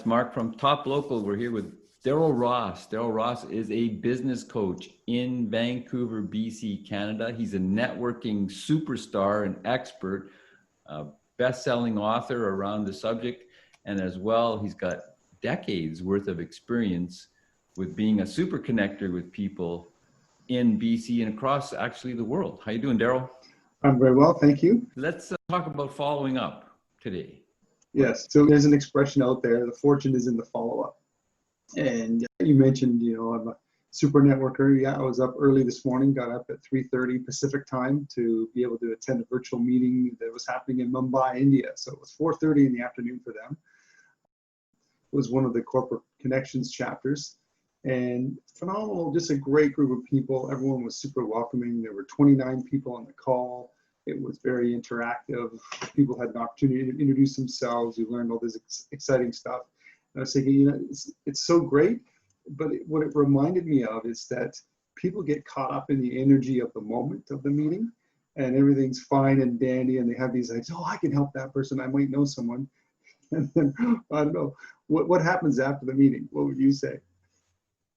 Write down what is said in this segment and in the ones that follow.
Mark. From Top Local, we're here with Darrell Ross. Darrell Ross is a business coach in Vancouver, BC, Canada. He's a networking superstar and expert, best-selling author around the subject. And as well, he's got decades worth of experience with being a super connector with people in BC and across actually the world. How you doing, Darrell? I'm very well, thank you. Let's talk about following up today. Yes, so there's an expression out there, the fortune is in the follow-up. And you mentioned, I'm a super networker. Yeah, I was up early this morning, got up at 3:30 Pacific time to be able to attend a virtual meeting that was happening in Mumbai, India. So it was 4:30 in the afternoon for them. It was one of the corporate connections chapters. And phenomenal, just a great group of people. Everyone was super welcoming. There were 29 people on the call. It was very interactive. People had an opportunity to introduce themselves. You learned all this exciting stuff. And I was thinking, it's so great, but what it reminded me of is that people get caught up in the energy of the moment of the meeting, and everything's fine and dandy, and they have these ideas, oh, I can help that person, I might know someone. And then, I don't know, what happens after the meeting? What would you say?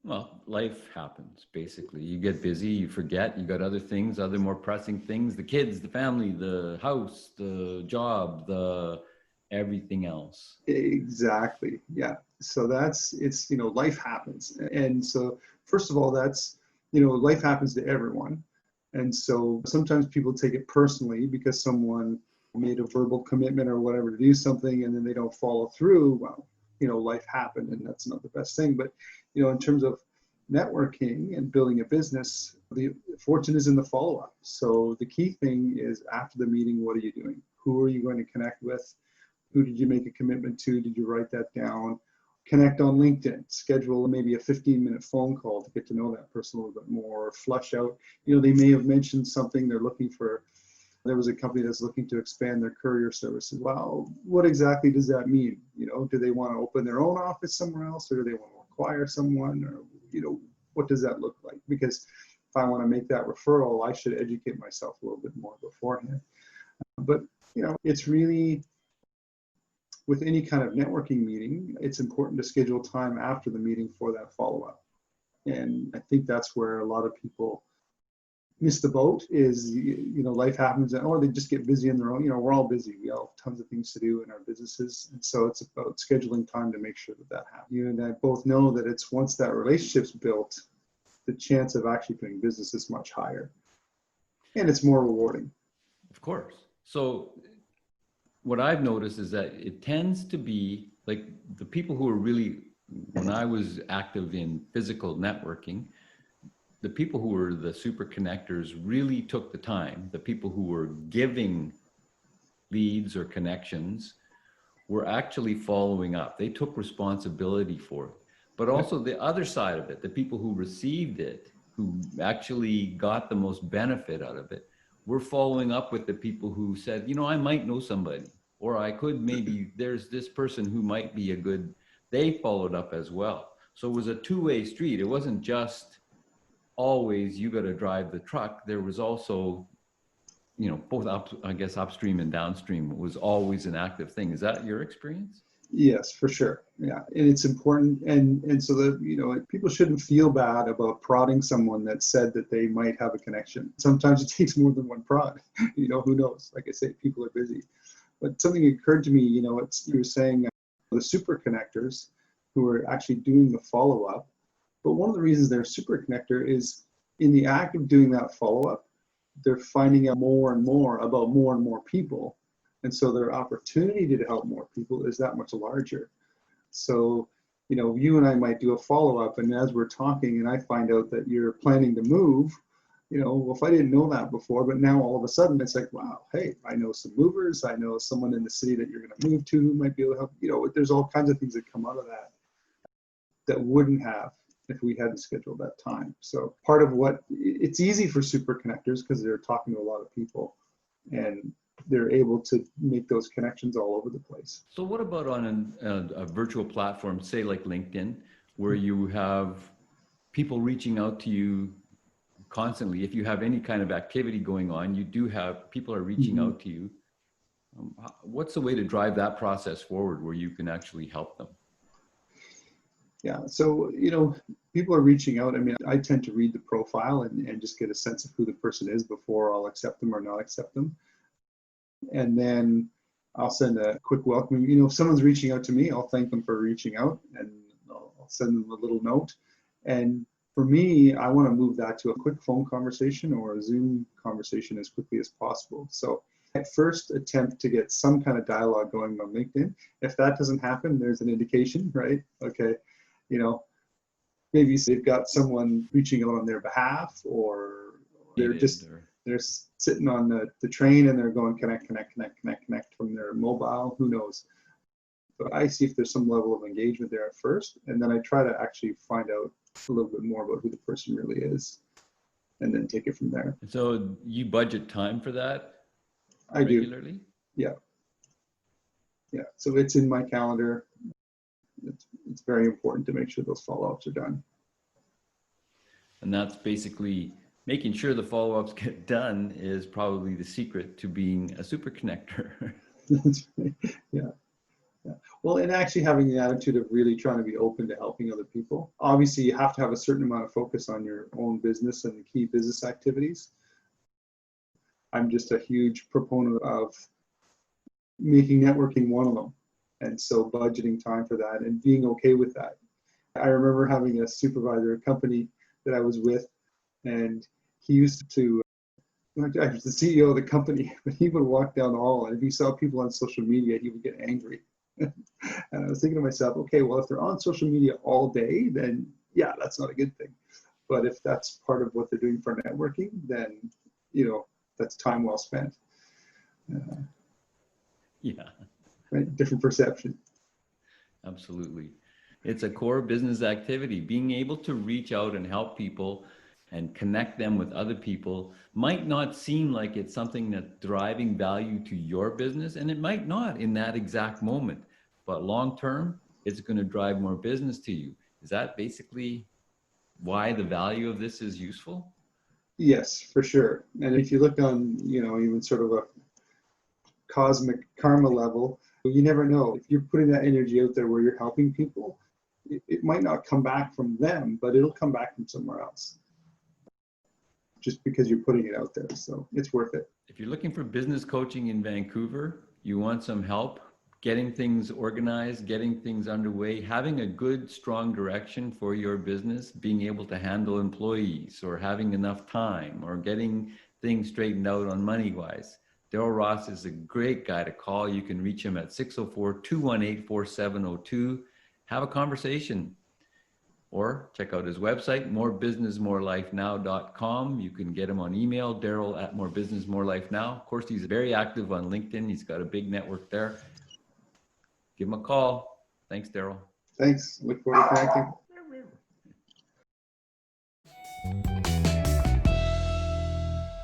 Well, life happens, basically. You get busy, you forget, you got other things, other more pressing things, the kids, the family, the house, the job, the everything else. Exactly, yeah. So it's life happens. And so, first of all, that's, life happens to everyone. And so sometimes people take it personally because someone made a verbal commitment or whatever to do something and then they don't follow through. Well, life happened and that's not the best thing. But, in terms of networking and building a business, the fortune is in the follow-up. So the key thing is after the meeting, what are you doing? Who are you going to connect with? Who did you make a commitment to? Did you write that down? Connect on LinkedIn, schedule maybe a 15-minute phone call to get to know that person a little bit more, flush out, they may have mentioned something they're looking for. There was a company that's looking to expand their courier services. Well, what exactly does that mean? Do they want to open their own office somewhere else, or do they want to acquire someone, or, what does that look like? Because if I want to make that referral, I should educate myself a little bit more beforehand. But, it's really, with any kind of networking meeting, it's important to schedule time after the meeting for that follow-up. And I think that's where a lot of people miss the boat is, life happens, or they just get busy in their own, we're all busy. We all have tons of things to do in our businesses. And so it's about scheduling time to make sure that happens. You and I both know that it's once that relationship's built, the chance of actually doing business is much higher. And it's more rewarding. Of course. So what I've noticed is that it tends to be like the people who are really, when I was active in physical networking, the people who were the super connectors really took the time. The people who were giving leads or connections were actually following up. They took responsibility for it. But also the other side of it, the people who received it, who actually got the most benefit out of it, were following up with the people who said, I might know somebody, or I could maybe, there's this person who might be a good, they followed up as well. So it was a two-way street. It wasn't just always you got to drive the truck. There was also, both upstream and downstream was always an active thing. Is that your experience? Yes, for sure. Yeah, and it's important, and so that people shouldn't feel bad about prodding someone that said that they might have a connection. Sometimes it takes more than one prod. Who knows? Like I say, people are busy. But something occurred to me. You were saying the super connectors who are actually doing the follow up. But one of the reasons they're a super connector is in the act of doing that follow up, they're finding out more and more about more and more people. And so their opportunity to help more people is that much larger. So, you and I might do a follow-up, and as we're talking and I find out that you're planning to move, well, if I didn't know that before, but now all of a sudden it's like, wow, hey, I know some movers, I know someone in the city that you're going to move to who might be able to help. There's all kinds of things that come out of that wouldn't have if we hadn't scheduled that time. So part of it's easy for super connectors because they're talking to a lot of people, and they're able to make those connections all over the place. So what about on a virtual platform, say like LinkedIn, where you have people reaching out to you constantly? If you have any kind of activity going on, you do have people are reaching out to you. What's the way to drive that process forward where you can actually help them? Yeah. So, people are reaching out. I mean, I tend to read the profile and just get a sense of who the person is before I'll accept them or not accept them. And then I'll send a quick welcome. If someone's reaching out to me, I'll thank them for reaching out, and I'll send them a little note. And for me, I want to move that to a quick phone conversation or a Zoom conversation as quickly as possible. So at first attempt to get some kind of dialogue going on LinkedIn. If that doesn't happen, there's an indication, right? Okay, maybe they've got someone reaching out on their behalf, or they're sitting on the train and they're going connect from their mobile, who knows. But I see if there's some level of engagement there at first, and then I try to actually find out a little bit more about who the person really is, and then take it from there. So you budget time for that I regularly? do. Yeah. So it's in my calendar. It's very important to make sure those follow-ups are done. And that's basically making sure the follow-ups get done is probably the secret to being a super connector. Yeah. Well, and actually having the attitude of really trying to be open to helping other people. Obviously, you have to have a certain amount of focus on your own business and the key business activities. I'm just a huge proponent of making networking one of them. And so budgeting time for that and being okay with that. I remember having a supervisor, a company that I was with, and he used to, I was the CEO of the company, but he would walk down the hall, and if he saw people on social media, he would get angry. And I was thinking to myself, okay, well, if they're on social media all day, then yeah, that's not a good thing. But if that's part of what they're doing for networking, then, that's time well spent. Yeah. Right? Different perception. Absolutely. It's a core business activity. Being able to reach out and help people and connect them with other people might not seem like it's something that's driving value to your business, and it might not in that exact moment, but long term, it's going to drive more business to you. Is that basically why the value of this is useful? Yes, for sure. And if you look on, even sort of a cosmic karma level, you never know. If you're putting that energy out there where you're helping people, it might not come back from them, but it'll come back from somewhere else, just because you're putting it out there. So it's worth it. If you're looking for business coaching in Vancouver, you want some help getting things organized, getting things underway, having a good, strong direction for your business, being able to handle employees or having enough time or getting things straightened out on money-wise, Darrell Ross is a great guy to call. You can reach him at 604-218-4702. Have a conversation. Or check out his website, morebusinessmorelifenow.com. You can get him on email, Darrell@morebusinessmorelifenow. Of course, he's very active on LinkedIn. He's got a big network there. Give him a call. Thanks, Darrell. Thanks. Look forward to connecting.